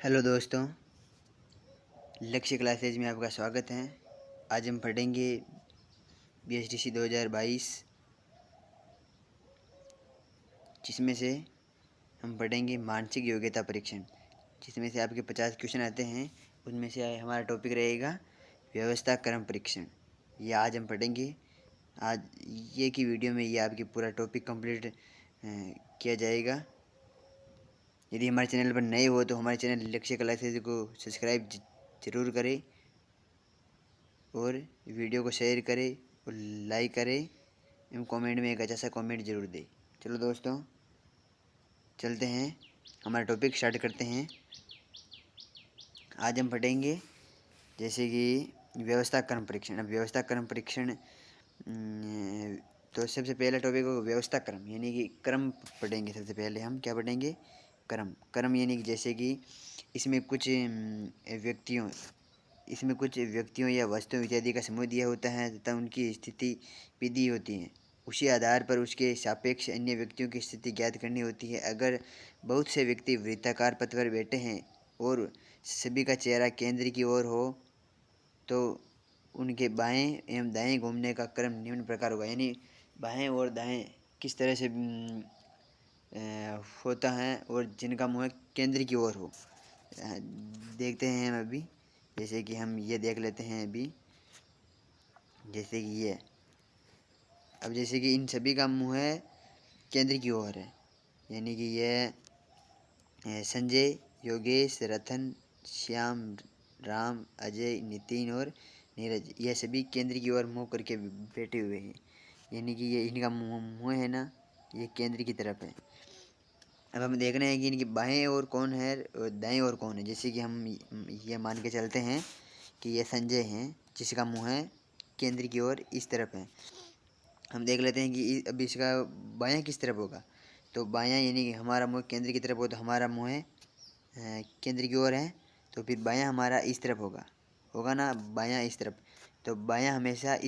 Hello दोस्तों, लक्ष्य classes में आपका स्वागत है। आज हम पढ़ेंगे BSDC 2022, जिसमें से हम पढ़ेंगे मानसिक योग्यता परीक्षण, जिसमें से आपके 50 क्वेश्चन आते हैं। उनमें से हमारा टॉपिक रहेगा व्यवस्था क्रम परीक्षण। ये आज हम पढ़ेंगे। आज ये की वीडियो में ये आपकी पूरा टॉपिक कंप्लीट किया जाएगा। यदि हमारे चैनल पर नए हो तो हमारे चैनल लक्ष्य क्लासेज को सब्सक्राइब ज़रूर करें और वीडियो को शेयर करें और लाइक करें एवं कमेंट में एक अच्छा सा कमेंट ज़रूर दें। चलो दोस्तों, चलते हैं, हमारा टॉपिक स्टार्ट करते हैं। आज हम पढ़ेंगे जैसे कि व्यवस्था क्रम परीक्षण। अब व्यवस्था क्रम परीक्षण तो सबसे पहला टॉपिक होगा व्यवस्था क्रम, यानी कि क्रम पढ़ेंगे। सबसे पहले हम क्या पढ़ेंगे? क्रम यानी कि जैसे कि इसमें कुछ व्यक्तियों या वस्तुओं इत्यादि का समूह दिया होता है तथा उनकी स्थिति भी दी होती है। उसी आधार पर उसके सापेक्ष अन्य व्यक्तियों की स्थिति ज्ञात करनी होती है। अगर बहुत से व्यक्ति वृत्ताकार पथ पर बैठे हैं और सभी का चेहरा केंद्र की ओर हो तो उनके बाएं एवं दाएं घूमने का क्रम निम्न प्रकार होगा। यानी बाएं और दाएं किस तरह से होता है और जिनका मुँह केंद्र की ओर हो। देखते हैं हम अभी, जैसे कि हम ये देख लेते हैं अभी। जैसे कि ये, अब जैसे कि इन सभी का मुँह है केंद्र की ओर है, यानी कि ये संजय, योगेश, रतन, श्याम, राम, अजय, नितिन और नीरज, ये सभी केंद्र की ओर मुँह करके बैठे हुए हैं। यानी कि ये इनका मुँह है ना, ये केंद्र की तरफ है। अब हम देख रहे हैं कि इनकी बाएं ओर कौन है और दाएं ओर कौन है। जैसे कि हम ये मान के चलते हैं कि ये संजय हैं, जिसका मुँह है केंद्र की ओर इस तरफ है। हम देख लेते हैं कि अब इसका बायां किस तरफ होगा। तो बायां यानी कि हमारा मुँह केंद्र की तरफ हो तो हमारा मुँह है केंद्र की ओर है, तो फिर बायां हमारा इस तरफ होगा ना, बायां इस तरफ। तो बायां हमेशा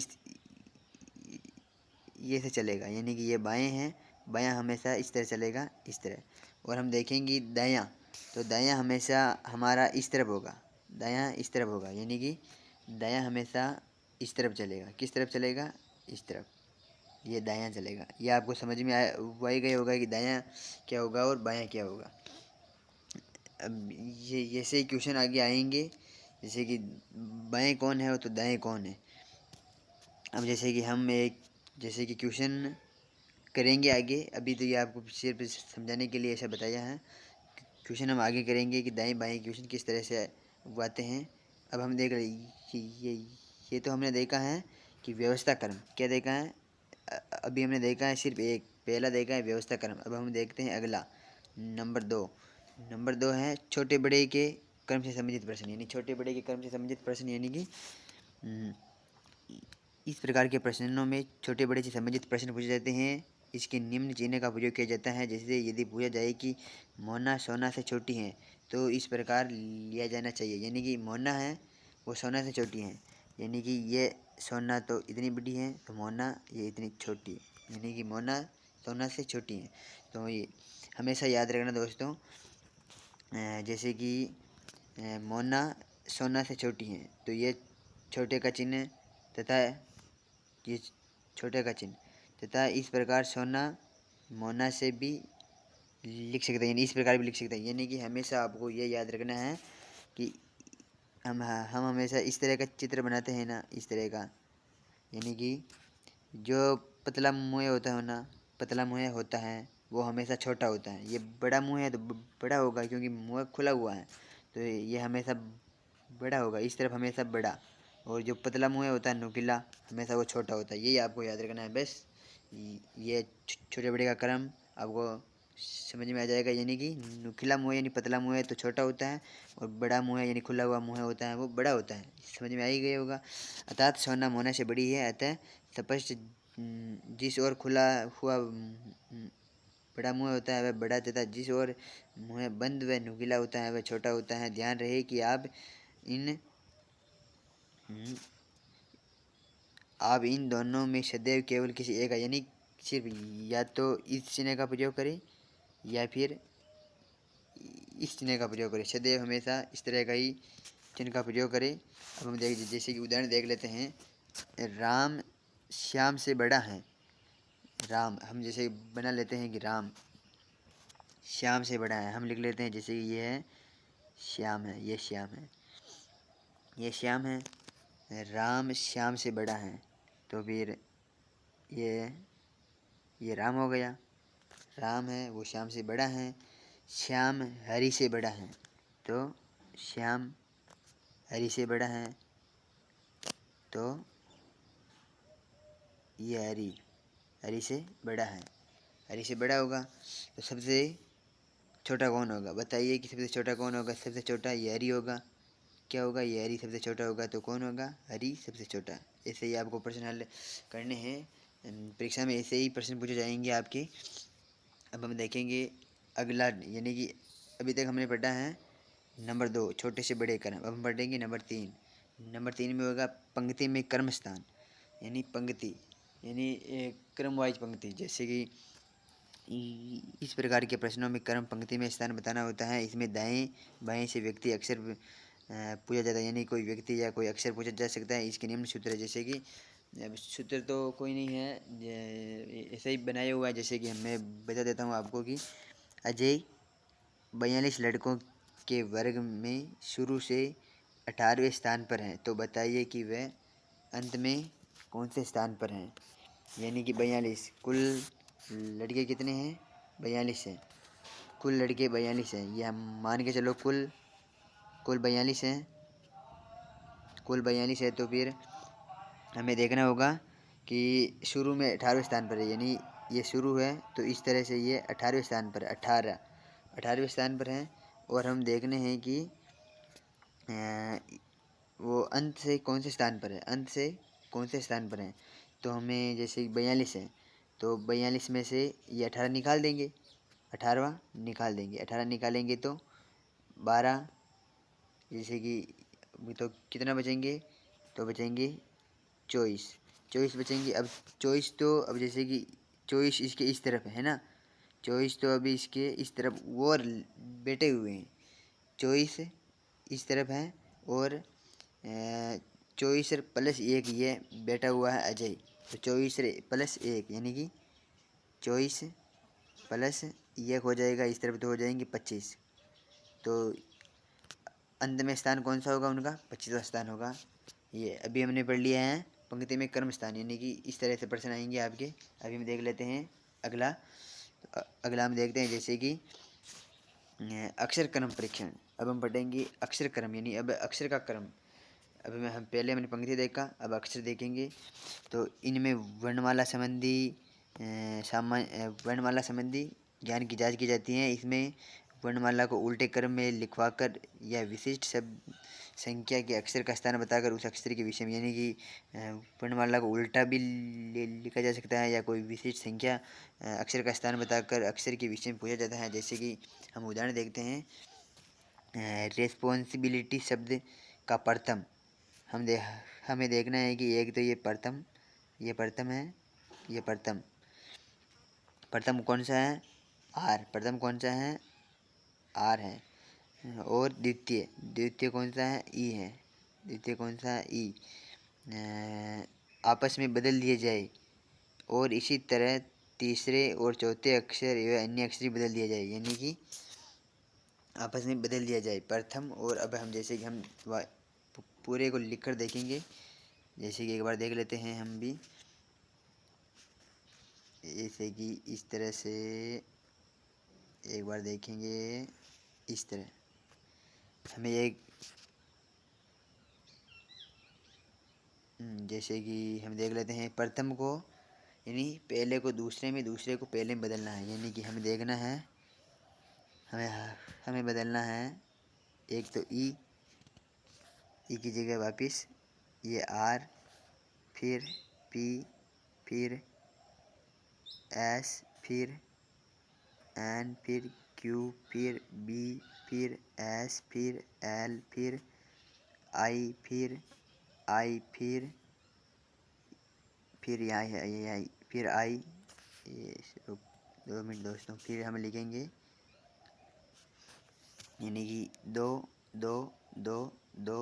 ये से चलेगा, यानी कि ये बाएं हैं, बायां हमेशा इस तरह चलेगा, इस तरह। और हम देखेंगे दायां, तो दायां हमेशा हमारा इस तरफ होगा, दायां इस तरफ होगा, यानी कि दायां हमेशा इस तरफ चलेगा। किस तरफ चलेगा? इस तरफ, ये दायां चलेगा। ये आपको समझ में आया वही गया होगा कि दायां क्या होगा और बायां क्या होगा। अब ये जैसे ही क्वेश्चन आगे आएंगे, जैसे कि बाएं कौन है तो दाएं कौन है। अब जैसे कि हम जैसे कि क्वेश्चन करेंगे आगे, अभी तो ये आपको सिर्फ समझाने के लिए ऐसा बताया है। क्वेश्चन हम आगे करेंगे कि दाएं बाएं क्वेश्चन किस तरह से उगाते हैं। अब हम देख रहे कि ये तो हमने देखा है कि व्यवस्था क्रम क्या देखा है। अभी हमने देखा है सिर्फ एक, पहला देखा है व्यवस्था क्रम। अब हम देखते हैं अगला, नंबर दो है छोटे बड़े के क्रम से संबंधित प्रश्न। यानी छोटे बड़े के क्रम से संबंधित प्रश्न, यानी कि इस प्रकार के प्रश्नों में छोटे बड़े से संबंधित प्रश्न पूछे जाते हैं। इसके निम्न चिन्ह का प्रयोग किया जाता है। जैसे यदि पूछा जाए कि मोना सोना से छोटी है तो इस प्रकार लिया जाना चाहिए। यानी कि मोना है वो सोना से छोटी है, यानी कि ये सोना तो इतनी बड़ी है तो मोना ये इतनी छोटी है, यानी कि मोना सोना से छोटी है। तो ये हमेशा याद रखना दोस्तों। जैसे कि मोना सोना से छोटी है तो ये छोटे का चिन्ह तथा ये छोटे का चिन्ह, तथा इस प्रकार सोना मोना से भी लिख सकते हैं, यानी इस प्रकार भी लिख सकते हैं। यानी कि हमेशा आपको ये याद रखना है कि हम हमेशा इस तरह का चित्र बनाते हैं ना, इस तरह का। यानी कि जो पतला मुँह होता है ना, पतला मुँह होता है वो हमेशा छोटा होता है। ये बड़ा मुँह है तो बड़ा होगा, क्योंकि मुँह खुला हुआ है तो ये हमेशा बड़ा होगा, इस तरफ हमेशा बड़ा। और जो पतला मुँह होता है नुकीला, हमेशा वो छोटा होता है। यही आपको याद रखना है बस। ये छोटे बड़े का क्रम आपको समझ में आ जाएगा। यानी कि नुकीला मुँह यानी पतला मुँह है तो छोटा होता है, और बड़ा मुँह है यानी खुला हुआ मुँह होता है वो बड़ा होता है। समझ में आ ही गया होगा। अर्थात सोना मोना से बड़ी है, अतः स्पष्ट जिस ओर खुला हुआ बड़ा मुँह होता है वह बड़ा, तथा जिस ओर मुँह बंद व नुकीला होता है वह छोटा होता है। ध्यान रहे कि आप इन दोनों में सदैव केवल किसी एक, यानी सिर्फ या तो इस चिन्ह का प्रयोग करें या फिर इस चिन्ह का प्रयोग करें। सदैव हमेशा इस तरह का ही चिन्ह का प्रयोग करें। अब हम जैसे कि उदाहरण देख लेते हैं। राम श्याम से बड़ा है। राम हम जैसे बना लेते हैं कि राम श्याम से बड़ा है। हम लिख लेते हैं जैसे कि ये है श्याम है, ये श्याम है, ये श्याम है। राम श्याम से बड़ा है, तो फिर ये राम हो गया। राम है वो श्याम से बड़ा है। श्याम हरि से बड़ा है, तो श्याम हरि से बड़ा है, तो ये हरि से बड़ा है, हरि से बड़ा होगा। तो सबसे छोटा कौन होगा? बताइए कि सबसे छोटा कौन होगा? सबसे छोटा ये हरि होगा। क्या होगा? ये हरि सबसे छोटा होगा, तो कौन होगा? हरि सबसे छोटा। ऐसे ही आपको प्रश्न हल करने हैं। परीक्षा में ऐसे ही प्रश्न पूछे जाएंगे आपके। अब हम देखेंगे अगला, यानी कि अभी तक हमने पढ़ा है नंबर 2 छोटे से बड़े क्रम। अब हम पढ़ेंगे नंबर 3। नंबर 3 में होगा पंक्ति में क्रम स्थान, यानी पंक्ति यानी क्रम वाइज पंक्ति। जैसे कि इस प्रकार के प्रश्नों में क्रम पंक्ति में स्थान बताना होता है। इसमें दाएं बाएं से व्यक्ति अक्षर पूछा जाता है, यानी कोई व्यक्ति या कोई अक्षर पूछा जा सकता है। इसके निम्न सूत्र है, जैसे कि सूत्र तो कोई नहीं है, ऐसे ही बनाया हुआ है। जैसे कि मैं बता देता हूँ आपको कि अजय 42 लड़कों के वर्ग में शुरू से 18वें स्थान पर हैं, तो बताइए कि वह अंत में कौन से स्थान पर हैं। यानी कि 42 कुल लड़के कितने हैं? 42 हैं। कुल लड़के 42 हैं, ये हम मान के चलो कुल 42 हैं। कुल 42 है, तो फिर हमें देखना होगा कि शुरू में 18वें स्थान पर है, यानी ये शुरू है तो इस तरह से ये 18वें स्थान पर 18वें स्थान पर हैं। और हम देखने हैं कि वो अंत से कौन से स्थान पर है, अंत से कौन से स्थान पर हैं। तो हमें जैसे 42 है, तो 42 में से ये 18 निकाल देंगे, 18वां निकाल देंगे। 18 निकालेंगे तो 12, जैसे कि तो कितना बचेंगे? तो बचेंगे 24 बचेंगे। अब 24 तो अब जैसे कि 24 इसके इस तरफ है ना, 24 तो अभी इसके इस तरफ और बैठे हुए हैं। 24 इस तरफ है और 24 प्लस 1 ये बैठा हुआ है अजय, तो 24 प्लस 1 यानी कि 24 प्लस 1 हो जाएगा इस तरफ, तो हो जाएंगे 25। तो अंत में स्थान कौन सा होगा उनका? 25वां स्थान होगा। ये अभी हमने पढ़ लिया है पंक्ति में क्रम स्थान, यानी कि इस तरह से प्रश्न आएंगे आपके। अभी हम देख लेते हैं अगला। अगला हम देखते हैं जैसे कि अक्षर क्रम परीक्षण। अब हम पढ़ेंगे अक्षर क्रम, यानी अब अक्षर का क्रम। अब हम पहले हमने पंक्ति देखा, अब अक्षर देखेंगे। तो इनमें वर्णमाला संबंधी वर्णमाला संबंधी ज्ञान की जांच की जाती है। इसमें वर्णमाला को उल्टे क्रम में लिखवाकर या विशिष्ट शब्द संख्या के अक्षर का स्थान बताकर उस अक्षर के विषय में, यानी कि वर्णमाला को उल्टा भी लिखा जा सकता है या कोई विशिष्ट संख्या अक्षर का स्थान बताकर अक्षर के विषय में पूछा जाता है। जैसे कि हम उदाहरण देखते हैं, रेस्पॉन्सिबिलिटी शब्द का प्रथम हमें देखना है कि एक तो ये प्रथम है, ये प्रथम कौन सा है? आर। प्रथम कौन सा है? आर है। और द्वितीय कौन सा है? ई है। द्वितीय कौन सा है? ई। आपस में बदल दिए जाए, और इसी तरह तीसरे और चौथे अक्षर एवं अन्य अक्षर बदल दिया जाए, यानी कि आपस में बदल दिया जाए प्रथम। और अब हम जैसे कि हम पूरे को लिख कर देखेंगे, जैसे कि एक बार देख लेते हैं हम भी, जैसे कि इस तरह से एक बार देखेंगे। इस तरह हमें एक जैसे कि हम देख लेते हैं प्रथम को, यानी पहले को दूसरे में, दूसरे को पहले में बदलना है। यानी कि हमें देखना है, हमें बदलना है। एक तो ई की जगह वापस ये आर, फिर पी, फिर एस, फिर एन, फिर क्यू, फिर बी, फिर एस, फिर एल, फिर आई, फिर आई, फिर यहाँ है ये आई, फिर आई। ये 2 मिनट दोस्तों, फिर हम लिखेंगे यानी कि 2 2 2 2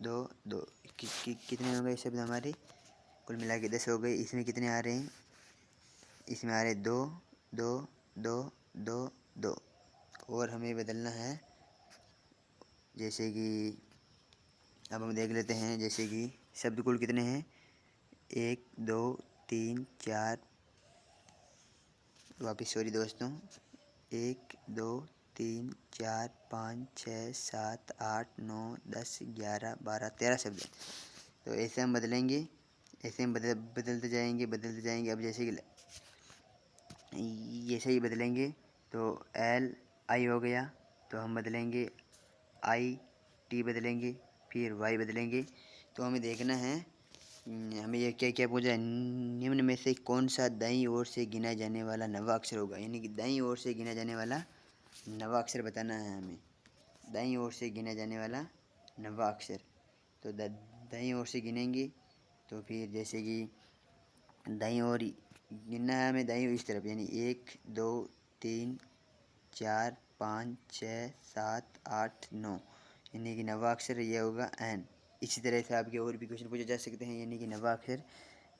2 2 कितने हो गए शब्द हमारे? कुल मिला के 10 हो गए। इसमें कितने आ रहे हैं? इसमें आ रहे 2 2 2 2 2। और हमें बदलना है, जैसे कि अब हम देख लेते हैं, जैसे कि शब्द कुल कितने हैं? 1 2 3 4, वापिस सॉरी दोस्तों, 1 2 3 4 5 6 7 8 9 10 11 12 13 शब्द हैं। तो ऐसे हम बदलेंगे, ऐसे हम बदलते जाएंगे। अब जैसे कि ऐसे ही बदलेंगे तो एल आई हो गया, तो हम बदलेंगे आई टी बदलेंगे, फिर वाई बदलेंगे। तो हमें देखना है, हमें ये क्या क्या पूछा है, निम्न में से कौन सा दाईं ओर से गिना जाने वाला नवा अक्षर होगा। यानी कि दाईं ओर से गिना जाने वाला नवा अक्षर बताना है हमें, दाईं ओर से गिना जाने वाला नवा अक्षर। तो दाईं ओर से गिनेंगे, तो फिर जैसे कि दाईं ओर गिनना है हमें, दाईं ओर इस तरफ, यानी 1 2 3 4 5 6 7 8 9, यानी कि नवा अक्षर ये होगा एन। इसी तरह से आपके और भी क्वेश्चन पूछे जा सकते हैं, यानी कि नवा अक्षर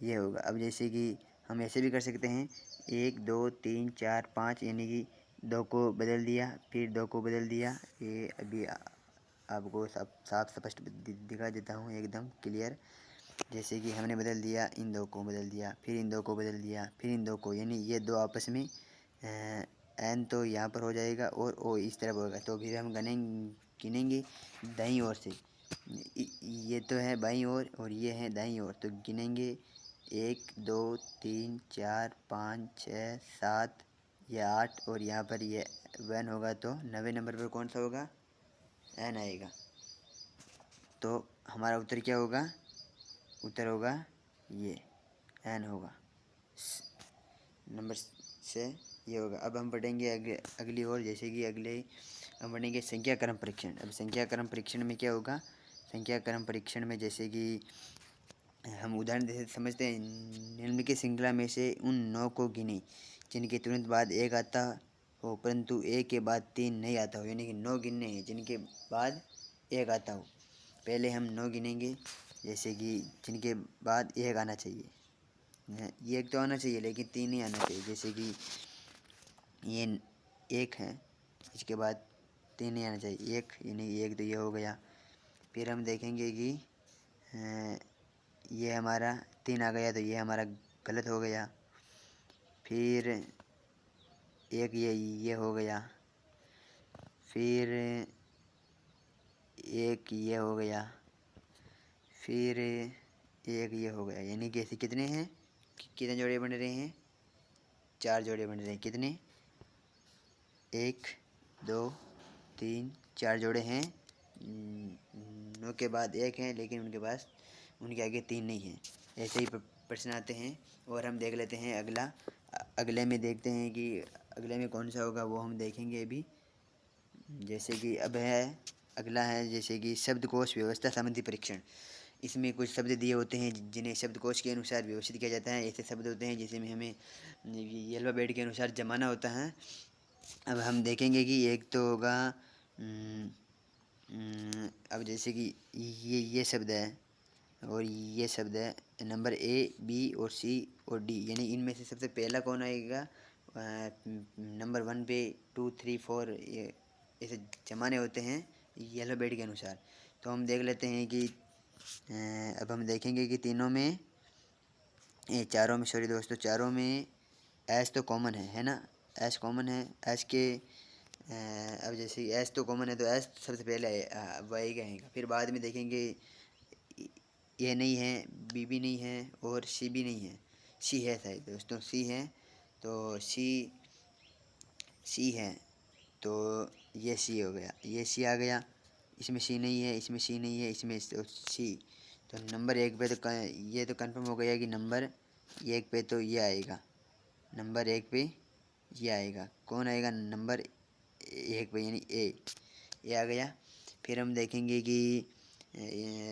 ये होगा। अब जैसे कि हम ऐसे भी कर सकते हैं, 1 2 3 4 5, यानी कि 2 को बदल दिया, फिर 2 को बदल दिया। ये अभी आपको साफ स्पष्ट दिखा देता हूँ, एकदम क्लियर। जैसे कि हमने बदल दिया, इन 2 को बदल दिया, फिर इन 2 को बदल दिया, फिर इन 2 को, यानी ये 2 आपस में एन तो यहाँ पर हो जाएगा और ओ इस तरफ होगा। तो फिर हम गिनेंगे दाईं ओर से, ये तो है बाईं ओर और ये है दाईं ओर। तो गिनेंगे 1 2 3 4 5 6 7, ये 8, और यहाँ पर ये 1 होगा। तो 9वें नंबर पर कौन सा होगा? एन आएगा। तो हमारा उत्तर क्या होगा? उत्तर होगा ये एन होगा, नंबर से ये होगा। अब हम पढ़ेंगे अगली ओर, जैसे कि अगले हम पढ़ेंगे संख्या क्रम परीक्षण। अब संख्या क्रम परीक्षण में क्या होगा? संख्या क्रम परीक्षण में जैसे कि हम उदाहरण जैसे समझते हैं, निम्न की श्रृंखला में से उन 9 को गिने जिनके तुरंत बाद 1 आता हो परंतु 1 के बाद 3 नहीं आता हो। यानी कि 9 गिनने हैं जिनके बाद 1 आता हो। पहले हम 9 गिनेंगे, जैसे कि जिनके बाद 1 आना चाहिए, ये 1 तो आना चाहिए लेकिन 3 नहीं आना चाहिए। जैसे कि ये 1 है, इसके बाद 3 नहीं आना चाहिए, 1, यानी 1 तो ये हो गया। फिर हम देखेंगे कि ये हमारा 3 आ गया, तो ये हमारा गलत हो गया। फिर 1 ये हो गया, फिर 1 ये हो गया, फिर 1 ये हो गया। यानी कि ऐसे कितने हैं, कितने जोड़े बन रहे हैं? 4 जोड़े बन रहे हैं। कितने? 1 2 3 4 जोड़े हैं। 9 के बाद 1 है लेकिन उनके आगे 3 नहीं है। ऐसे ही प्रश्न आते हैं। और हम देख लेते हैं अगले में देखते हैं कि अगले में कौन सा होगा, वो हम देखेंगे अभी। जैसे कि अब अगला है, जैसे कि शब्दकोश व्यवस्था संबंधी परीक्षण। इसमें कुछ शब्द दिए होते हैं जिन्हें शब्दकोश के अनुसार व्यवस्थित किया जाता है। ऐसे शब्द होते हैं जिसमें हमें अल्फ़ाबेट के अनुसार जमाना होता है। अब हम देखेंगे कि एक तो होगा, अब जैसे कि ये शब्द है और ये शब्द है, नंबर ए बी और सी और डी, यानी इनमें से सबसे पहला कौन आएगा? नंबर 1 पे 2 3 4 ये ऐसे जमाने होते हैं अल्फ़ाबेट के अनुसार। तो हम देख लेते हैं कि अब हम देखेंगे कि चारों में सॉरी दोस्तों, चारों में एस तो कॉमन है ना? एस कॉमन है। एस के अब जैसे एस तो कॉमन है तो एस सबसे पहले वाई का आएगा। फिर बाद में देखेंगे ए नहीं है, बी भी नहीं है और सी भी नहीं है। सी है शायद दोस्तों, सी है। तो सी है, तो ये सी हो गया, ये सी आ गया। इसमें सी नहीं है, इसमें सी नहीं है, इसमें तो सी। तो नंबर 1 पे तो ये तो कंफर्म हो गया कि नंबर 1 पे तो ये आएगा, नंबर 1 पे ये आएगा। कौन आएगा नंबर 1 पे? यानी ए आ गया। फिर हम देखेंगे कि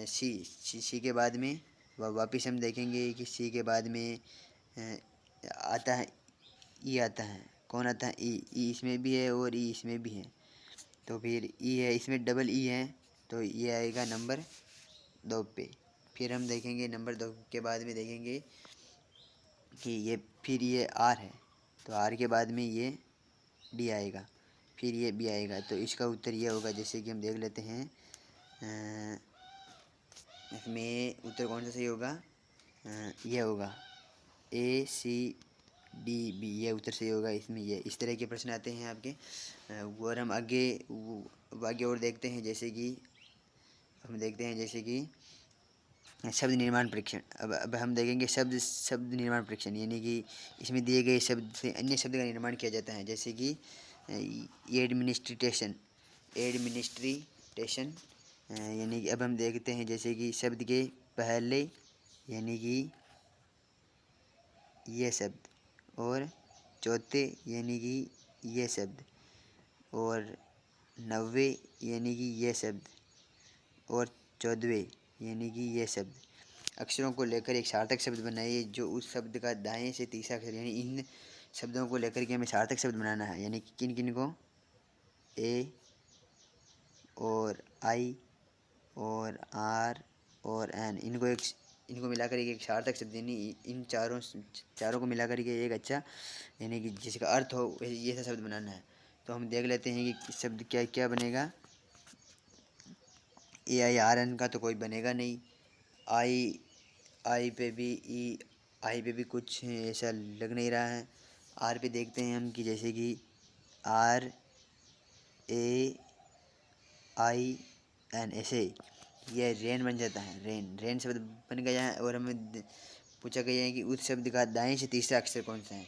सी के बाद में वापिस हम देखेंगे कि सी के बाद में आता है ई आता है। कौन आता है? ई इसमें भी है और ई इसमें भी है। तो फिर ई है, इसमें डबल ई है, तो ये आएगा नंबर 2 पे। फिर हम देखेंगे नंबर 2 के बाद में देखेंगे कि ये फिर ये आर है, तो आर के बाद में ये डी आएगा, फिर ये बी आएगा। तो इसका उत्तर ये होगा। जैसे कि हम देख लेते हैं इसमें उत्तर कौन सा सही होगा। ये होगा ए सी डी बी, ये उत्तर सही होगा। इसमें ये इस तरह के प्रश्न आते हैं आपके। और हम आगे और देखते हैं। जैसे कि हम देखते हैं जैसे कि शब्द निर्माण परीक्षण। अब हम देखेंगे शब्द निर्माण परीक्षण, यानी कि इसमें दिए गए शब्द से अन्य शब्द का निर्माण किया जाता है। जैसे कि एडमिनिस्ट्रेशन, एडमिनिस्ट्रेशन, यानी कि अब हम देखते हैं जैसे कि शब्द के पहले यानी कि ये शब्द, और चौथे यानी कि ये शब्द, और 90 यानी कि ये शब्द, और 14वें यानी कि ये शब्द। अक्षरों को लेकर एक सार्थक शब्द बनाइए जो उस शब्द का दाएं से तीसरा अक्षर, यानी इन शब्दों को लेकर के हमें सार्थक शब्द बनाना है। यानी कि किन किन को, ए और आई और आर और एन, इनको मिलाकर एक सार्थक शब्द, यानी इन चारों को मिलाकर के एक अच्छा, यानी कि जिसका अर्थ हो ये सा शब्द बनाना है। तो हम देख लेते हैं कि शब्द क्या क्या बनेगा। ए आई आर एन का तो कोई बनेगा नहीं। आई आई पे भी आई पे भी कुछ ऐसा लग नहीं रहा है। आर पे देखते हैं हम कि जैसे कि आर ए आई एन, ऐसे ये रेन बन जाता है। रेन शब्द बन गया है। और हमें पूछा गया है कि उस शब्द का दाएं से तीसरा अक्षर कौन सा है।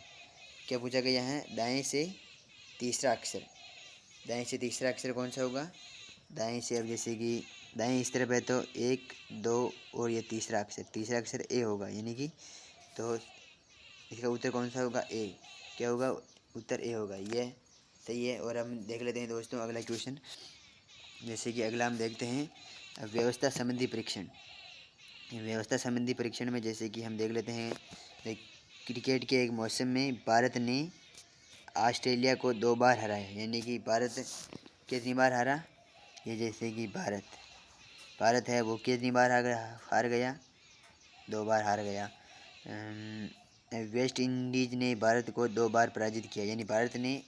क्या पूछा गया है, दाएं से तीसरा अक्षर। दाएं से तीसरा अक्षर कौन सा होगा। दाएं से, अब जैसे कि दाएं इस तरफ है तो 1 2 और ये तीसरा अक्षर ए होगा, यानी कि तो इसका उत्तर कौन सा होगा, ए। क्या होगा, उत्तर ए होगा, ये सही है। और हम देख लेते हैं दोस्तों अगला क्वेश्चन। जैसे कि अगला हम देखते हैं व्यवस्था संबंधी परीक्षण। व्यवस्था संबंधी परीक्षण में जैसे कि हम देख लेते हैं क्रिकेट के एक मौसम में भारत ने ऑस्ट्रेलिया को 2 बार हराया। यानी कि भारत कितनी बार हारा, ये जैसे कि भारत है वो कितनी बार हार गया, 2 बार हार गया। वेस्ट इंडीज़ ने भारत को 2 बार पराजित किया। यानी भारत ने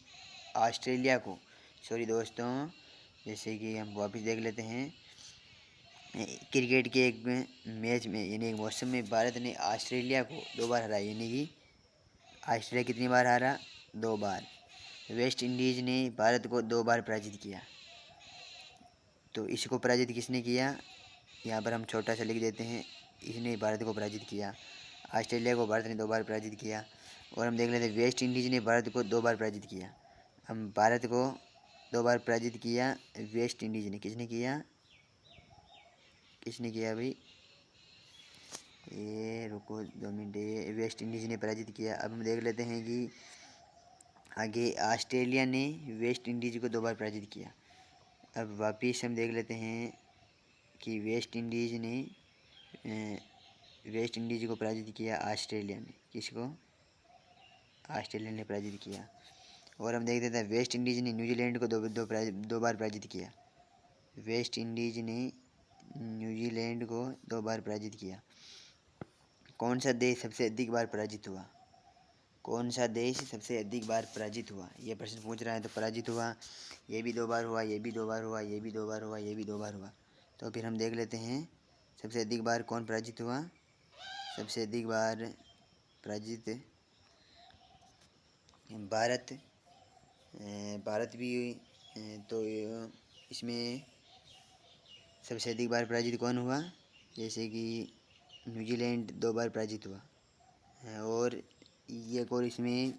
ऑस्ट्रेलिया को, सॉरी दोस्तों, जैसे कि हम वापस देख लेते हैं क्रिकेट के एक मैच में, यानी एक मौसम में भारत ने ऑस्ट्रेलिया को 2 बार हराया। यानी कि ऑस्ट्रेलिया कितनी बार हारा, 2 बार। वेस्ट इंडीज़ ने भारत को 2 बार पराजित किया। तो इसको पराजित किसने किया, यहाँ पर हम छोटा सा लिख देते हैं, इसने भारत को पराजित किया। ऑस्ट्रेलिया को भारत ने 2 बार पराजित किया। और हम देख लेते हैं वेस्ट इंडीज़ ने भारत को 2 बार पराजित किया। हम भारत को 2 बार पराजित किया, वेस्ट इंडीज़ ने किसने किया भाई, ये रुको 2 मिनट, ये वेस्ट इंडीज़ ने पराजित किया। अब हम देख लेते हैं कि आगे ऑस्ट्रेलिया ने वेस्ट इंडीज़ को 2 बार पराजित किया। अब वापिस हम देख लेते हैं कि वेस्ट इंडीज़ को पराजित किया ऑस्ट्रेलिया ने, किसको, ऑस्ट्रेलिया ने पराजित किया। और हम देख देते हैं वेस्ट इंडीज़ ने न्यूजीलैंड को दो बार पराजित किया। वेस्ट इंडीज़ ने न्यूजीलैंड को 2 बार पराजित किया। कौन सा देश सबसे अधिक बार पराजित हुआ, कौन सा देश सबसे अधिक बार पराजित हुआ, ये प्रश्न पूछ रहा है। तो पराजित हुआ, ये भी 2 बार हुआ, ये भी 2 बार हुआ, ये भी 2 बार हुआ, ये भी 2 बार हुआ। तो फिर हम देख लेते हैं सबसे अधिक बार कौन पराजित हुआ। सबसे अधिक बार पराजित भारत भी, तो इसमें सबसे अधिक बार पराजित कौन हुआ, जैसे कि न्यूजीलैंड 2 बार पराजित हुआ। और ये और इसमें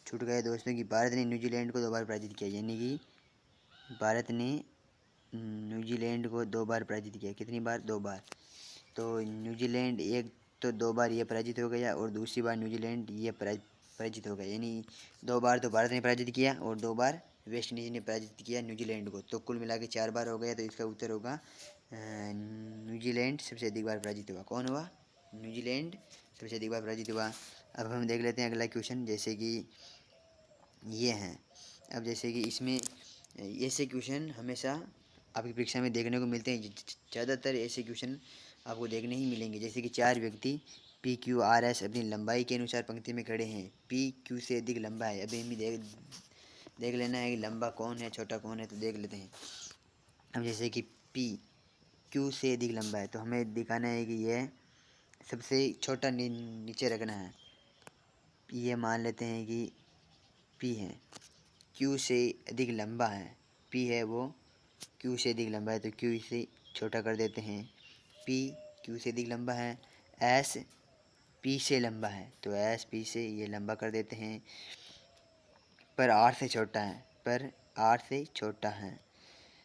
छूट गया दोस्तों कि भारत ने न्यूजीलैंड को 2 बार पराजित किया। यानी कि भारत ने न्यूजीलैंड को 2 बार पराजित किया। कितनी बार, 2 बार। तो न्यूजीलैंड एक तो 2 बार ये पराजित हो गया, और दूसरी बार न्यूजीलैंड ये पराजित हो गया। यानी 2 बार तो भारत ने पराजित किया, और 2 बार वेस्ट इंडीज़ ने पराजित किया न्यूजीलैंड को। तो कुल मिला के 4 बार हो गया। तो इसका उत्तर होगा न्यूजीलैंड सबसे अधिक बार पराजित हुआ। कौन हुआ, न्यूजीलैंड सबसे अधिक बार पराजित हुआ। अब हम देख लेते हैं अगला क्वेश्चन। जैसे कि ये हैं, अब जैसे कि इसमें ऐसे क्वेश्चन हमेशा आपकी परीक्षा में देखने को मिलते हैं। ज़्यादातर ऐसे क्वेश्चन आपको देखने ही मिलेंगे। जैसे कि 4 व्यक्ति पी क्यू आर एस अपनी लंबाई के अनुसार पंक्ति में खड़े हैं। पी क्यू से अधिक लंबा है। अभी हमें देख लेना है कि लंबा कौन है, छोटा कौन है, तो देख लेते हैं। अब जैसे कि पी क्यू से अधिक लंबा है, तो हमें दिखाना है कि यह सबसे छोटा नीचे रखना है। ये मान लेते हैं कि पी है, क्यू से अधिक लंबा है, पी है वो क्यू से अधिक लंबा है, तो क्यू इसे छोटा कर देते हैं। पी क्यू से अधिक लंबा है। एस पी से लंबा है, तो एस पी से ये लंबा कर देते हैं। पर आर से छोटा है, पर आर से छोटा है।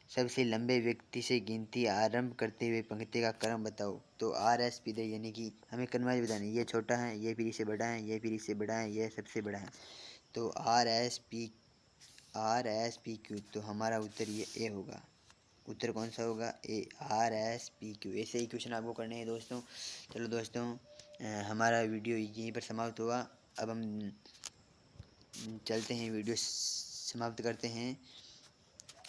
सबसे लंबे व्यक्ति से गिनती आरंभ करते हुए पंक्ति का क्रम बताओ। तो आर एस पी दे, यानी कि हमें क्रमवाइज बताना है। ये छोटा है, ये फिर इससे बड़ा है, ये फिर इससे बड़ा है, ये सबसे बड़ा है। तो आर एस पी क्यू, तो हमारा उत्तर ये ए होगा। उत्तर कौन सा होगा? ए, आर एस पी क्यू। ऐसे ही क्वेश्चन आपको करने हैं दोस्तों। चलो दोस्तों, हमारा वीडियो यहीं पर समाप्त हुआ। अब हम चलते हैं, वीडियो समाप्त करते हैं।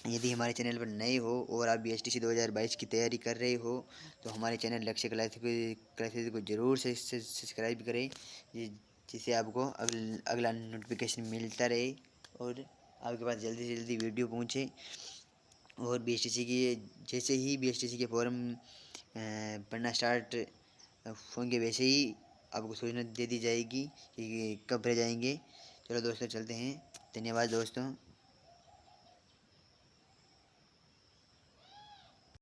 यदि हमारे चैनल पर नए हो और आप BSTC 2022 की तैयारी कर रहे हो, तो हमारे चैनल लक्ष्य क्लासेज को ज़रूर से सब्सक्राइब करें, जिससे आपको अगला नोटिफिकेशन मिलता रहे और आपके पास जल्दी से जल्दी वीडियो पहुँचे। और BSTC की जैसे ही BSTC के फॉर्म पढ़ना स्टार्ट होंगे, वैसे ही आपको सूचना दे दी जाएगी कि कब भरे जाएंगे। चलो दोस्तों, चलते हैं। धन्यवाद दोस्तों।